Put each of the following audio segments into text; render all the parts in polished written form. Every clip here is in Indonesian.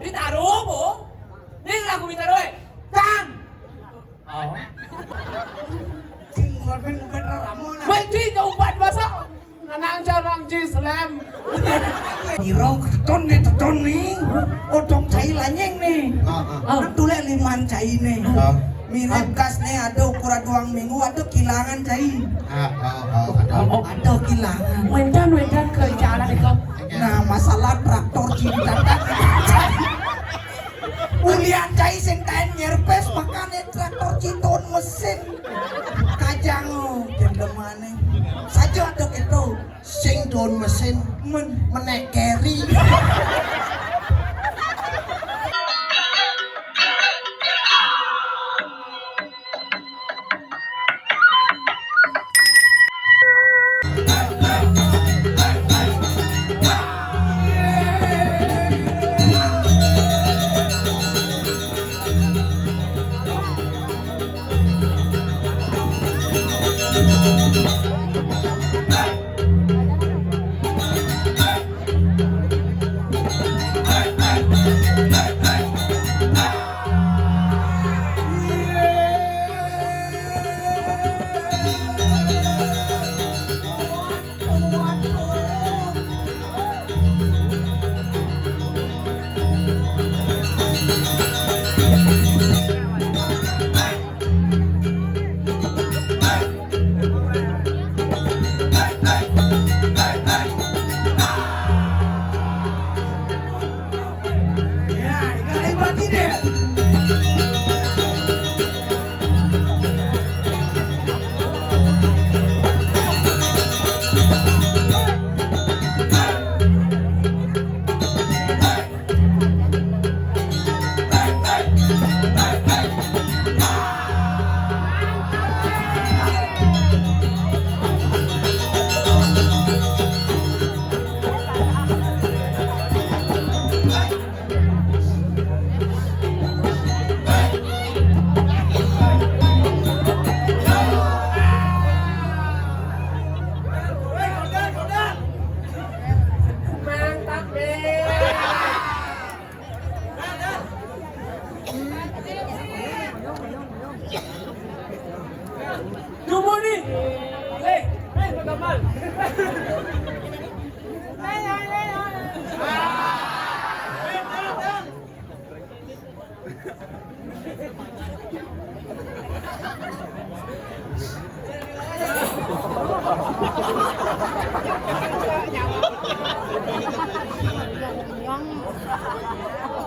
Ditaruh bu, ini lagu minta doa. Kan? Oh. Benci jauhan masa nanang jarang jislam. Irau keton nih, odong cai lanyeng nih. Tulek liman cai nih. Mirip gas nih, ada ukuran 2 minggu, ada kilangan cai. Ada kilangan. Wendan kerja lah kau. Nah masalah traktor cinta. Ulian cai sing kain nyerpes makanya traktor citon mesin. Kajang jendemane. Saja ada itu sing don mesin menek carry.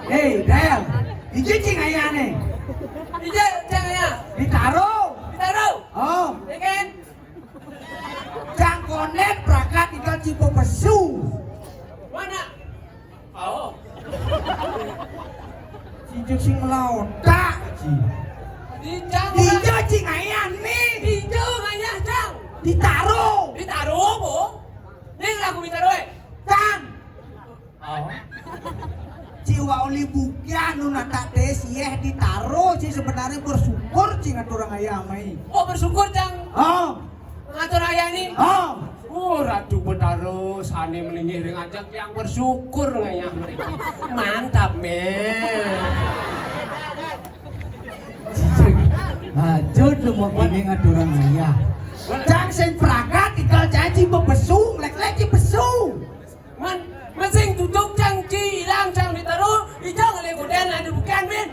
Hei, Del, dijicing ayah nih. Dijicing ayah. Ditaruh. Oh, Ikan. Jangkonet berangkat ikan cipo pesu. Mana? Oh. Cincuk sing melautak. Dijicing ayah nih. Dijicing ayah jang. Ditaruh bu. Ini lagu minta doa. Kan. Oh. Jiwa oli bukya nuna tak des yeh ditaruh sih sebenarnya bersyukur sih ngatur orang ayah mai. Oh bersyukur jang. Oh. Ngatur ayah ini. Oh. Ratu benaru sani meninggi ngajak yang bersyukur ngayah mereka. Mantap men. Hajud lu mau ini ngatur orang ayah. Jang sen pragat tinggal janji bebesu, lek-lek besu. Masing tutup janji hilang jang ditaruh, hijau oleh goden ada bukan men.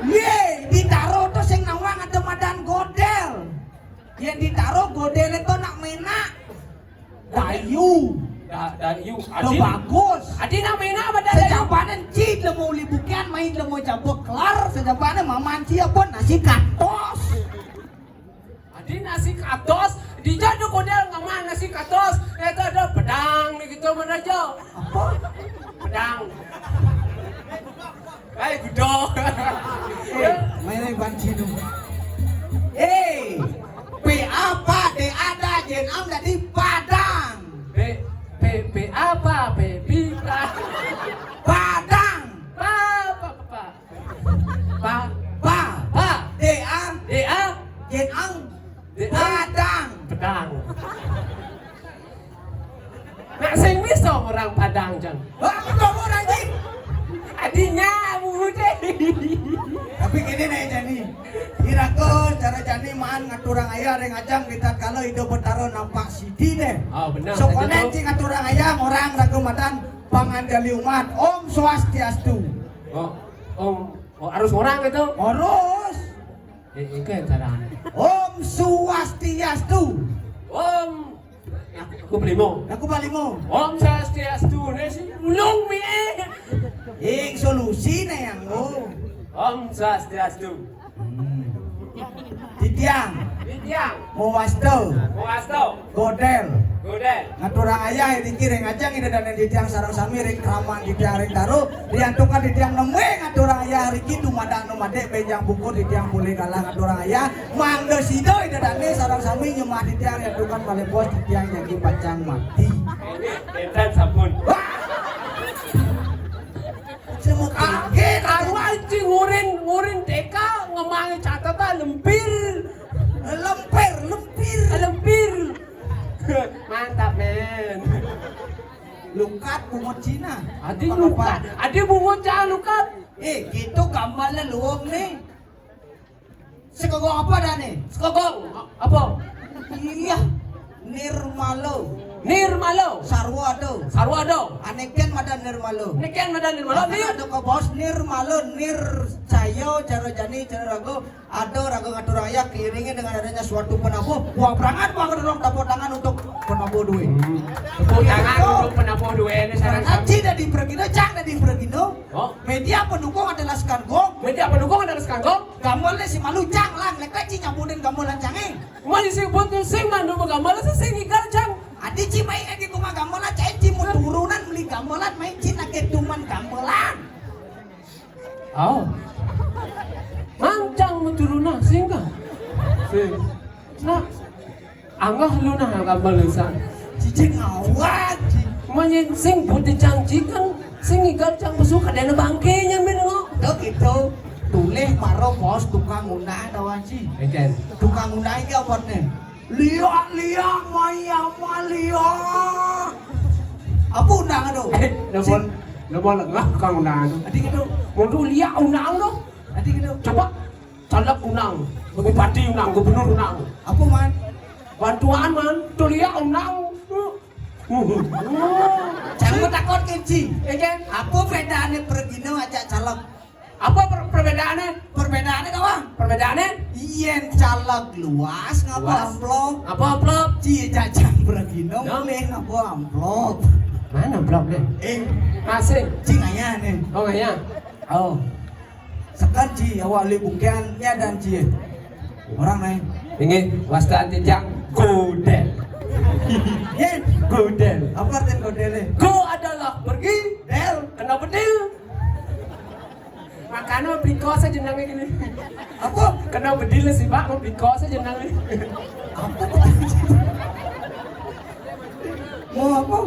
Ye, ditaruh tuh sing nawang ada madan godel. Yang ditaruh godel itu nak menak. Dayu. Dayu. Lo bagus. Adi nak menak apa dayu? Sejabanan cid lo mau libukan main lo mau jambok kelar. Sejabanan maman siapa nasi katos. Adi nasi katos. Di jadu kodel ngaman nasi katos. Itu ada pedang nih gitu mana jauh. Apa? Pedang. Gudok. Mainan banci dong. P apa? D ada jen am jadi padang. P apa? P bisa. Padang. D A jen am. Padang. Pedang. Nak sing bisa orang Padang jang. Wah, kamu anjing. Adinya mude. Tapi gini nih Jani, kira-kira cara Jani man ngaturang ayah yang ngajang kita kalau itu bertaruh nampak sidi deh. Oh benar. So konen cing ngaturang ayah orang ragu madan pangandali umat Om Swastiastu. Harus orang itu. Harus Itu yang caranya. Om Swastiastu. Om. Aku belimo. Aku balimo. Om Swastiastu. Nasi ulung mi. Solusi nih yang lo. Om Swastiastu. Titiang. Tiang. Mawasto. Muasto. Godel. Godel. Ngaturang ayah ini kira ngajang ini dan di tiang sarang sami ring keraman di tiang ring taruh diantukan di tiang nemu ngaturang ayah hari itu madak nomade bejang buku di tiang boleh kalah ngaturang ayah mangga sido ini dan sarang sami nyemah di tiang diantukan oleh bos di tiang yang dipacang mati. Dan sabun. Semua kaget. Aku anjing ngurin teka ngemangi catatan lempir. Lempir. Mantap men. Lukat bungut Cina. Adi lukat. Adi bungut jangan lukat. Gitu gambarnya luang nih. Sekogong apa dah nih? Sekogong. Apa? Iya. Nirmalo. Sarwado. Aneken madan Nirmalo. Nikian madan Nirmalo. Ada ke bos Nirmalo, Cayo, cara Jani, cara Rago. Ada Rago ngatur ayah kiringin dengan adanya suatu penabuh. Wah berangan wah kedorong tepuk tangan untuk penabuh duit. Tepuk tangan untuk penabuh duit ini sekarang. Nanti dari Pergino, cang dari Pergino. Oh. Media pendukung adalah Skanggo. Media pendukung adalah Skanggo. Gamolnya si malu cang lang, lekeci nyambudin gamolan cangeng. Mali sing butuh sing mandu gambar sing igal jang. Adi cimai lagi kuma gamolan, cain cimu turunan beli gamolan, main cina ke tuman gamolan. Oh. Mancang menturuna singga. Sing. Nah. Anggah lu nah gambar lusan. Cicing awat. Manyen sing butuh jang cikang sing igal jang masuk ke dalam bangkenya men ngok. Tuh gitu. Tulis maro bos tukang undang tawa ci. Eken. Tukang undang iki apa nih? Liak maya malia. Apa undang aduh? Lebon lengah kang unang. Adi gitu. Mundu liak unang lo. Adi gitu. Coba calak unang, bupati unang, gubernur unang. Apa man? Bantuan man, tuh liak unang. Jangan takut kenci. Eken. Apa bedanya Pergino ajak caleg? Apa perbedaannya? Perbedaannya kawan? Perbedaannya? Yen caleg luas ngapa Luas. amplop? Apa amplop? Cie jajang Pergino Ya. boleh ngapa amplop? Mana amplop deh? Masih. Cing ayah nih. Oh ya. Oh. Sekan ci awali bukiannya dan ci. Orang nih. Ini wastaan tijang godel. Yen. Godel. Apa artinya kodele? Go adalah pergi. Del. Kenapa bedil? Makanya mau beli kos aja nangis gini. Apa? Kena bedil sih pak, mau beli kos aja nangis. Apa? Mau apa?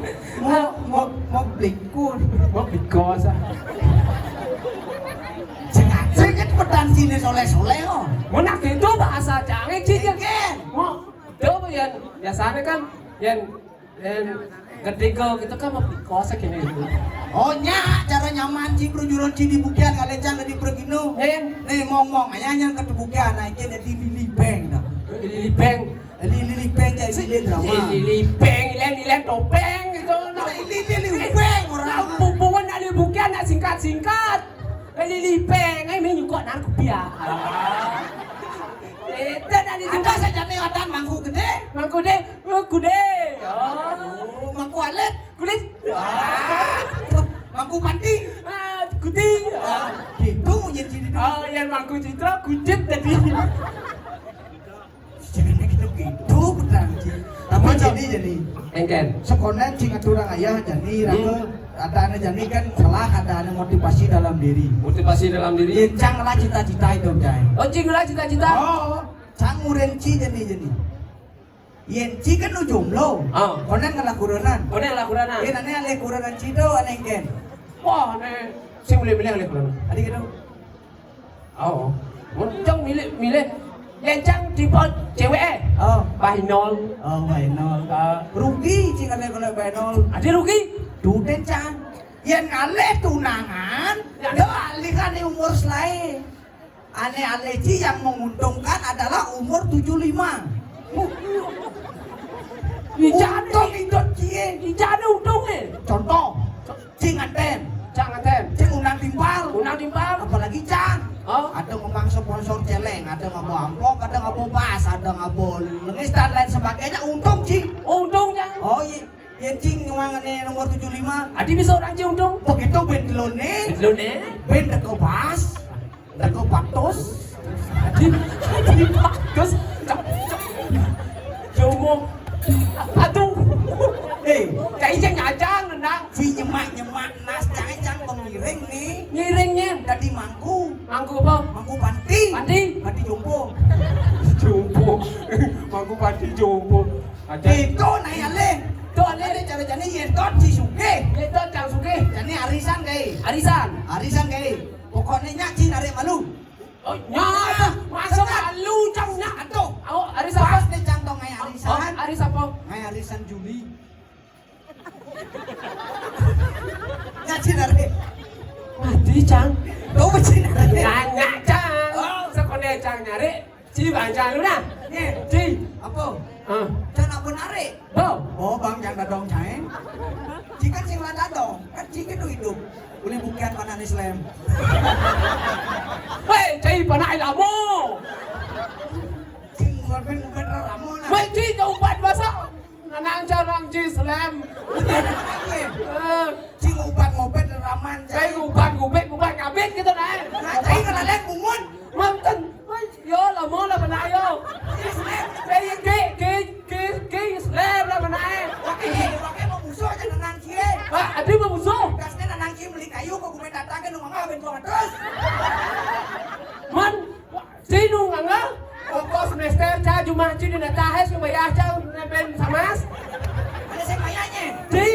Mau belikun. Mau beli kos ah. Cing kan pedan sini soleh-soleh kok. Mau nak itu bahasa canggih sih Ken. Mau, tuh yang biasanya kan yang ketika kita kan mau beli kos aja gini. Oh nya cara nyaman ci perjuruan ci di bukian kalian jangan di Pergino. Yang Nih ngomong ayah yang ke bukian naikin di Lili Bank dah. Lili Beng. Lili Bank jadi Lili drama. Lili Beng, Lili topeng gitu. Lili Bank orang. Hubungan ada bukan nak singkat. Lili Beng, ai main juga narkoba. Itu dari Ada saja nih ada mangku gede. Mangku deh, kude. Oh, mangku alet. Kulit. Mangku mandi. Kuting. Gitu jadi di Oh, yang mangku citra kucit tadi. Jadi gitu benar ci. Tapi jadi. Engken. Sekolah cing aturang ayah jadi raga ada ane jadi kan salah ada ane motivasi dalam diri. Motivasi dalam diri. Yencang lah cita-cita itu jai. Oh, cinglah cita-cita. Oh, canguren ci jadi. Yenci kan nu jomblo. Oh. Konen kan lakurenan. Mana lah kurana? Yen ane ale kurenan ci do ane ken. Wah, ne. Sing milih-milih oleh kurana. Adi gitu. Oh. Moncong milih. Yang cang tipe cewek. Oh, Bay nol. bay nol. Rugi cing ale kalau bay nol. Ada rugi? Duden cang. Yen ale tunangan, do alikan umur selai. Ale ci yang menguntungkan adalah umur 75. Untung itu cie. Ijana untung ni. Contoh, cing anten, Jangan ten. cing undang timpal. Unang timbang. Apalagi cang. Oh. Ada ngomong sponsor celeng, ada ngomong ampok, ada ngomong pas, ada ngomong lengis dan lain sebagainya. Untung cing. Untung yang. Oh iya, ya cing ngomong ini nomor 75. Adi bisa orang je untung. Begitu ben telone, Belum ni. ben deko pas, deko patos. Adi bagus. Jomo. Aduh. Cai je ngajang nendang. Si nyemak nas cang pengiring nih. Ngiringnya. Dari mangku, Mangku apa? mangku panti, Panti. panti jompo. Jumbo. Mangku pati jumbo. Ada. Itu naik ale. Tu Ale ale. deh cara-cara yentot si suke. Kita jang suke. Jadi arisan kayak. Arisan. Arisan kayak. Pokoknya nyaci narik malu. Oh, nyata. Masuk malu jang nyak. Atuh. Oh, arisan Pas apa? nih cantong kayak Oh, arisan. arisan apa? Kayak arisan Juli. Nyaci narik. Mati jang. Tuh mesti narik. Nanya jang. Oh. Sekolah jang nyari. Ci bancang lu nah. Nih, Ci. apa? Ah. Jangan apa narik. Bau. Oh bang jangan dong cai. Jika sing lada dong, kan jika itu hidup. Boleh bukan panan Islam. Wei, ci panai lamo. Cing bukan ramu lah. Wei, ci ubat bahasa. Nanang jarang ci slam. Cing ubat ngobet raman Cai cai. gubat ngabit gitu nah. Nah cai kalau lihat bungun. Mantan. Yo lah mo lah panai yo. Ke slam lah panai. Wakil mau musuh aja nenang cie. Ah, adi mau musuh. Kasnya nenang cie beli kayu kok gue datangin rumah ngah ben terus. Man, sino nga? Oko semester cha cuma ci di natahes ke bayar cha ben samas. Ada saya mayanya. Ci,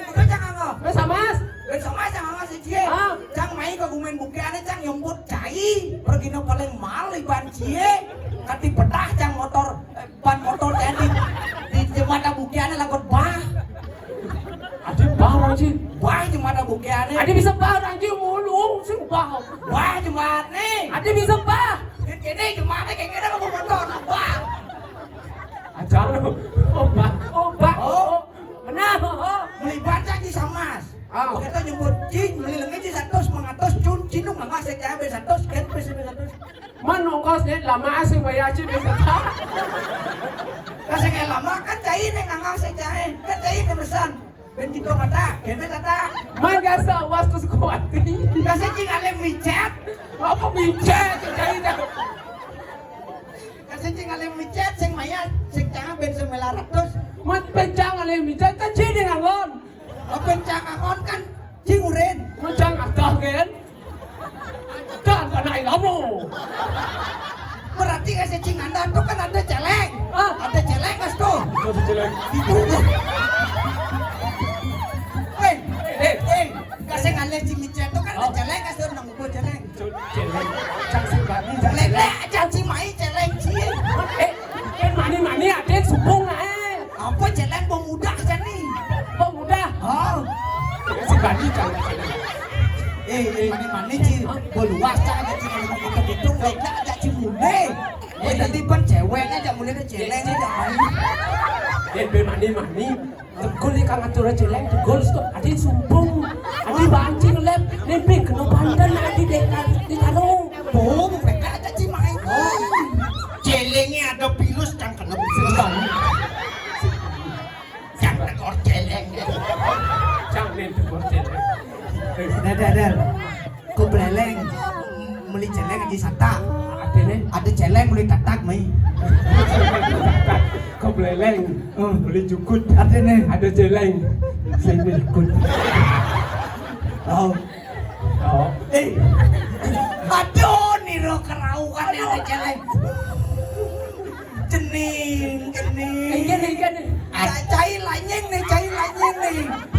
Itu jangan ngah. ben samas. Ben sama jangan ngah si cie. Ah. Cang main kok gue bukiannya cang nyumput cai. Pergi no paling mal iban cie. Kati pedah cang motor ban motor tadi di jemata bukiannya lakot bah. Adi bawang ci. Bah jemata bukiannya. Adi bisa bawang ci mulu sing bawang. Wah jemaat nih. Adi bisa bah. Ini jemaatnya kayak gini kamu motor. Wah. Ajar lu. Oh, bah. Oh. Benar. Oh. Beli baca di samas. Ah. Kita nyebut cing, beli lengan di 100, 100 cun, cinung nggak ngasih cabai 100, kan pes 100. Man ongkos ni lama sing bayar ci ben samas. Kasih kayak lama kan cai nih nggak ngasih cai, kan cai nih pesan. Ben gitu kata, kene kata. Man gasa was tu sekuati. Kasih cing ale micet, Apa bijak cai dah. kasih cing ale micet, sing mayat, sing cang ben 900. Man pencang ale bijak kan ci dengan ngon. Oh ben cang akon kan cing uren. Macam agak kan? Kan panai lamo. Berarti kasih cing anda tuh kan ada celeng. Ah. Ada celeng kas tuh. Kau jelek. Itu. Kasih ngalir cing micet tuh kan ada celeng kas tuh nang upo celeng. Jelek. Cang sing bani Celeng jelek. le aja cing mai celeng cie. Mani adik supung lah Apa celeng pemuda jani? Pemuda. Oh. Si bani cang. Mani cing beluas cang aja cing kita hitung lega aja cing mune. Tadi pan ceweknya aja mune ke celeng aja main. Be mani. Tegol ni kang atur jelek tegol stop. Adik supung. Adik bancing lep. Nempe kena pandan adik di karung. Boom, mereka aja cing main. Celengnya ada virus cang kena virus bang. Cang rekor celeng. Cang ni tegol jelek. Dar. Kau beleleng. Beli celeng aja sata. Adik ni. Ada celeng beli tatak mai. Kau beleleng. Beli jukut. Ada nih. Ada jeleng. Saya beli jukut. Oh. Oh. Aduh, nih lo keraukan yang ada celeng. Cening. Ikan. Cai lanyeng nih.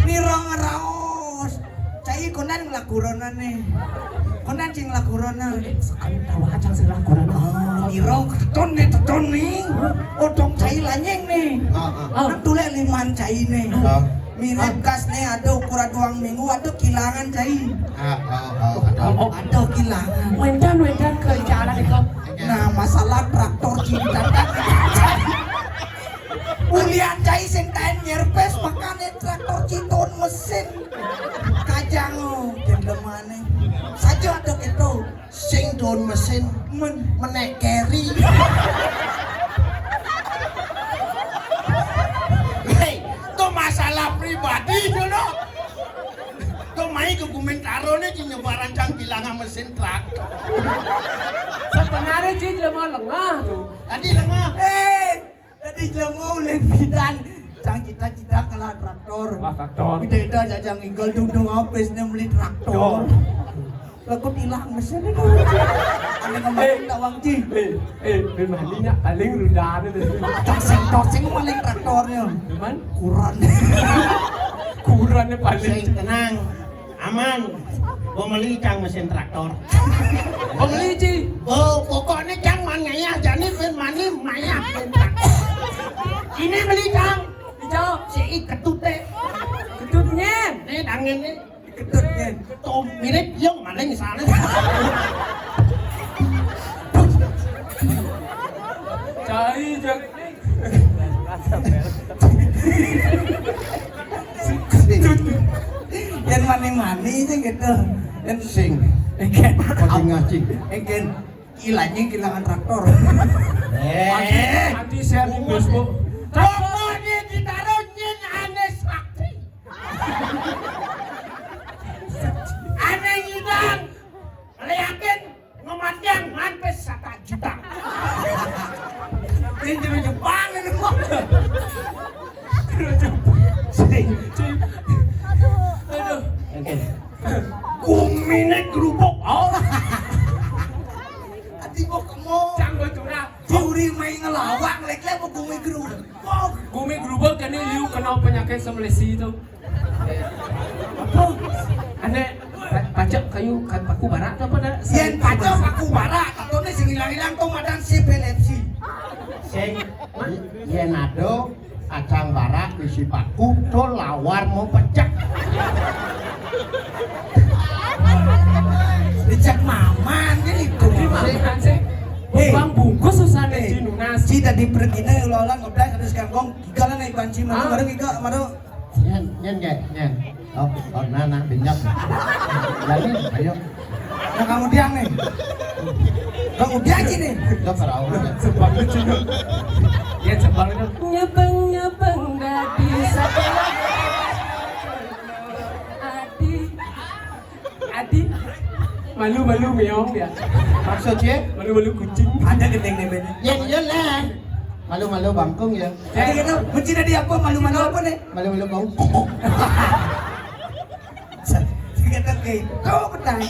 Nih rong raos. Cai konan lagu rona nih. Konan cing lagu rona. Sekali tahu aja sih lagu rona. Iro keton nih. Odong cai lanyeng nih. Nak tulek liman cai nih. Mirip gas nih ada ukuran 2 minggu ada kilangan cai. Ada kilangan. Wendan kerjaan itu. Nah masalah traktor cinta kan. Ulian cai sing taen nyerpes makane traktor citon mesin. Kajang gendemane. Saja ada itu sing don mesin menek carry. Hei, itu masalah pribadi dulu. Tuh main ke Gumentaro nih nyebaran cang kilangan mesin traktor. Sebenarnya sih cuma lengah tuh. Tadi lengah. Tadi jelemu bidan cang cita-cita kalah traktor. Traktor. Beda jajang inggal dudung habis beli traktor. Laku hilang mesin itu. Ada ngomongin tawang ci. Mandinya paling rendah itu. Torsing paling traktornya. Cuman Kurannya paling. Tenang, aman. Gua beli cang mesin traktor. Beli ci. Oh, pokoknya cang manyaya jadi mani maya mesin traktor. Ini beli cang. Hijau. Si ketute. Ketutnya. Nih dangin nih. ketutnya. Tom mirip yang mana misalnya. Cai jeng. Yang mani-mani itu gitu. Yang Sing. Eken. Kau ngacing. Eken. Kilanya kilangan traktor. Nanti share di Facebook. Pokoknya ditaruh nyin aneh sakti. Aneh ngidang. Leyakin ngomandang ngampes 1 juta. Ini jadi Jepang ini kok. Aduh. Kumine gerubuk. Oh. Ati kok kemo. Canggo curang. Curi main ngelawak lek-lek mau gumi gerubuk. Gumi gerubuk kan liu kena penyakit semlesi itu. Apa? Aneh pajak kayu kan paku barat apa dah? Yen pacok aku bara, katone sing ilang-ilang tuh madan epilepsi. Sing yen ado acang barak isi paku to lawar mau pecah. Dicek maman ini tuh. Di mana sih? Bang bungkus susah nih nunas. Ci tadi pergine ulah-ulah ngoblas terus kangkong gigalan naik banci mana bareng giga mana. Nyen. Oh, nana binyak. Jadi, ayo. Nah kemudian nih. Kemudian sini. Kita perau. Sebab lucu. Ya sebab itu nyebeng gak bisa. Adi. Malu meong dia. Maksudnya? Malu kucing. Ada gendeng nih bener. Iya lah. Malu-malu bangkung ya. Jadi gitu, mencina dia apa malu-malu apa nih? Malu-malu bau. Kita gitu, petang.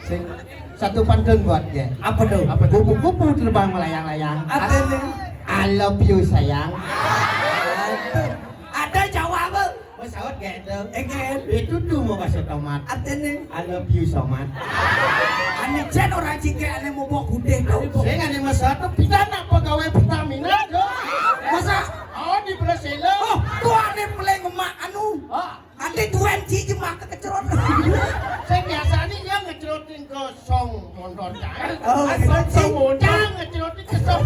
Sing satu pantun buat dia. Apa tuh? Kupu-kupu terbang melayang-layang. Ada nih. I love you sayang. Ada jawaban. Pesawat gitu. Egen. Itu tuh mau kasih tomat. Ada nih. I love you so much. Ane jen orang jike ane mau bawa gudeg tuh. Saya nggak ada masalah tuh pidana pegawai Pertamina tuh. Masa? Oh di Brazil. Oh, tuh ane mulai ngemak anu. Ane 20 jemak kecerot. Saya biasanya dia ngecerotin ke song motor cair. Oh, Song motor ngecerotin ke song.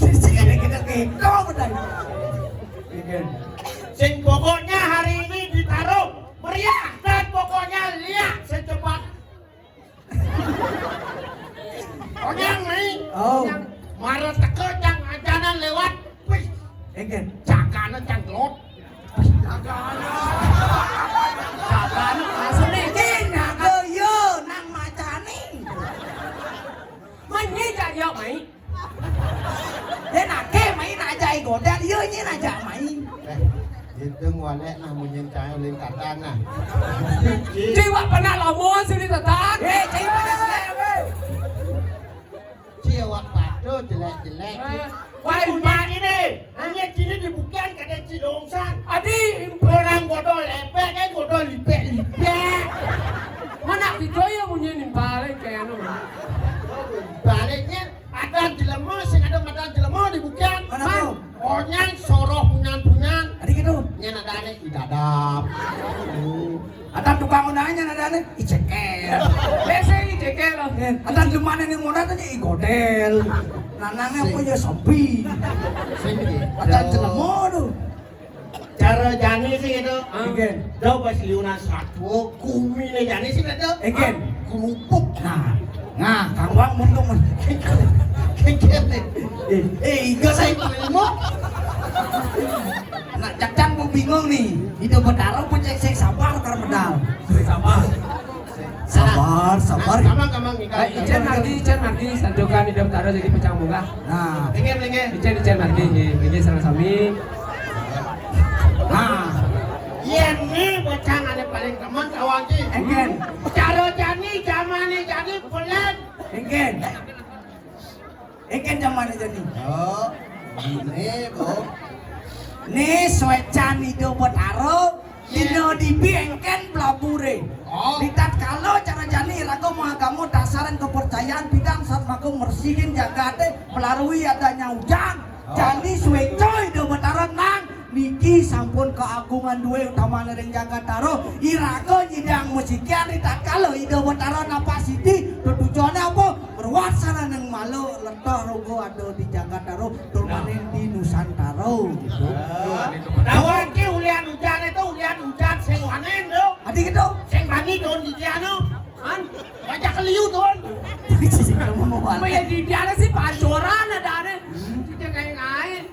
Sisi ane kita gitu, petang. Egen. Sing pokoknya hari ini ditaruh meriah dan pokoknya lihat secepat. Oh yang nih, Oh. yang marah teke yang ajanan lewat, wih, Egen. cakana cang gelot. Kapan langsung nih. Tina yo nang macani. Mày chả nhậu mày. Thế là ke mày na jai goda yo nyi na ja mày. Itu ngwalek nah munyen cahaya oleh katan nah. Jiwa pernah lomon sini tetan. Cai mana sele. Ciawak padu jelek-jelek. Wah, Punya ini, Namanya cini dibukian kada cilongsan. Adi Orang godol lepek kayak godol lipek-lipek. mana didoyo punya nih balik kayak anu. Baliknya ada jelema sing ada mata jelema dibukian. Mana tuh? Ornya soroh punyan-punyan. Adik itu. Nya nadane idadap. Ada tukang undangannya nadane icekel. Biasa ini cekel loh. Ada di mana nih modal tanya igodel. Nanangnya punya sopi. Sing iki. Ada jelemo tuh. Cara jani sih itu. Egen. Do pas liunan satu kumine jani sih itu. Egen. Kerupuk. Nah, Kang Wang muntung. Kengkene. Iga saya ilmu. Nak cacang mau bingung nih. Hidup berdarah pun cek sabar karena medal. Sabar. Kamang nikah. Ijen margi, sanjokan hidup taruh jadi pecah muka. Nah, Lenge. Ijen margi, ini sama-sami. nah, Iya nih bocah ada paling teman kawan sih. Egen. Cara jani zamane jadi pelan. Egen zaman aja nih. Oh, ini bu. Nih swecan itu buat aro. Dino di bengken pelabure. Oh. Lihat kalau cara jani ragu mau kamu dasaran kepercayaan bidang saat aku mersihin jaga deh melalui adanya ujang. Jani sweco itu buat aro nang. Niki sampun keagungan dua utama nering jaga taro. Irago nyidang musikian lihat kalau ide buat aro napas siti. Tujuannya apa? Berwasana neng malu letoh rogo ada di jaga taro. Turmanin di Nusantara. Kawan ki ulian hujan sing wanen do. Adik itu. Sing bani don di diano. An, baca keliu don. Apa ya di dia sih pancoran ada ane. Kita kayak ngain.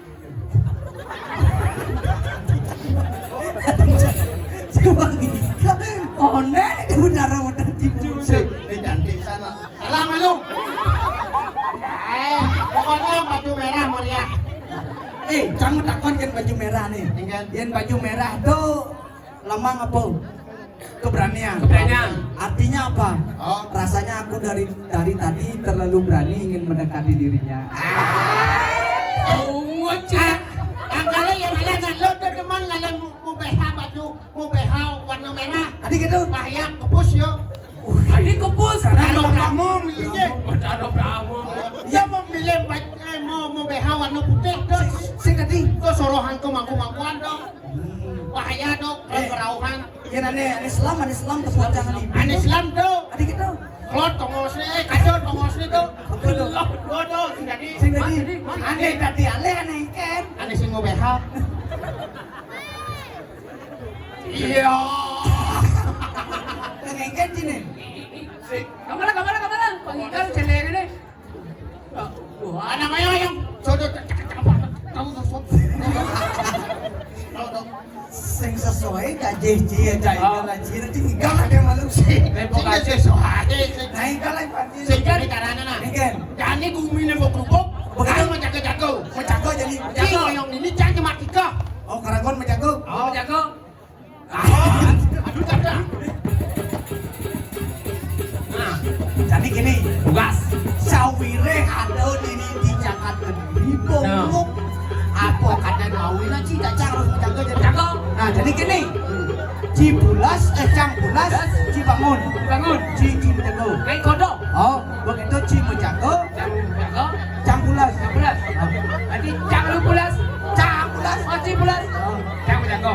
Coba gitu. Konek itu udara tidur. Ini cantik sana. Salah malu. Pokoknya baju merah meriah. Kamu takon kan baju merah nih. Yang baju merah tuh lemang apa? Keberanian. Artinya apa? Oh. Rasanya aku dari tadi terlalu berani ingin mendekati dirinya. Kalau yang ngalah lo tuh teman ngalah mau BH baju mau BH warna merah. Adik itu. Bahaya kepus yo. Adik kepus. Kalau kamu milihnya, Ada Brahmo. ya mau milih mau BH warna putih tuh. Sing tadi. Kau sorohan ke mangku-mangkuan dong. Bahaya dong, berauhan. Ya ane Islam tepat jangan ibu. Ane Islam tuh. Adik itu. Klot tongos nih, kacau tongos nih tuh. Bodoh, jadi. Sing tadi. Ane tadi ane kan. Ane sing mau BH. Iya. Ngengken sini. Kamala. Pangikal celeng ini. Wah, Anak ayo yang jodoh kamu tuh. Sing sesuai gaji cia jaya gaji nanti nggak ada malu sih. tepok aja. Naik kalau pasti. Sing jadi karana nah. Ngengken. Jani gumine kok kerupuk. Begitu menjaga-jaga. Menjago jadi. Jago yang ini jangan mati kah. Oh karagon menjago. Oh, jago. Aduh kada. Nah, Jadi gini. tugas. Sawire ada di Jakarta di Bongkok. Apa kata ngawin aja tidak harus menjaga jadi. Jago. Nah jadi gini. Cibulas, Cangbulas, Cibangun. Bangun. Ci menjago. Kayak kodok. Oh, begitu Ci menjago, Jago. Cangbulas. 16. Nanti cang 12. Cangbulas. Oh, 11. Cang jago.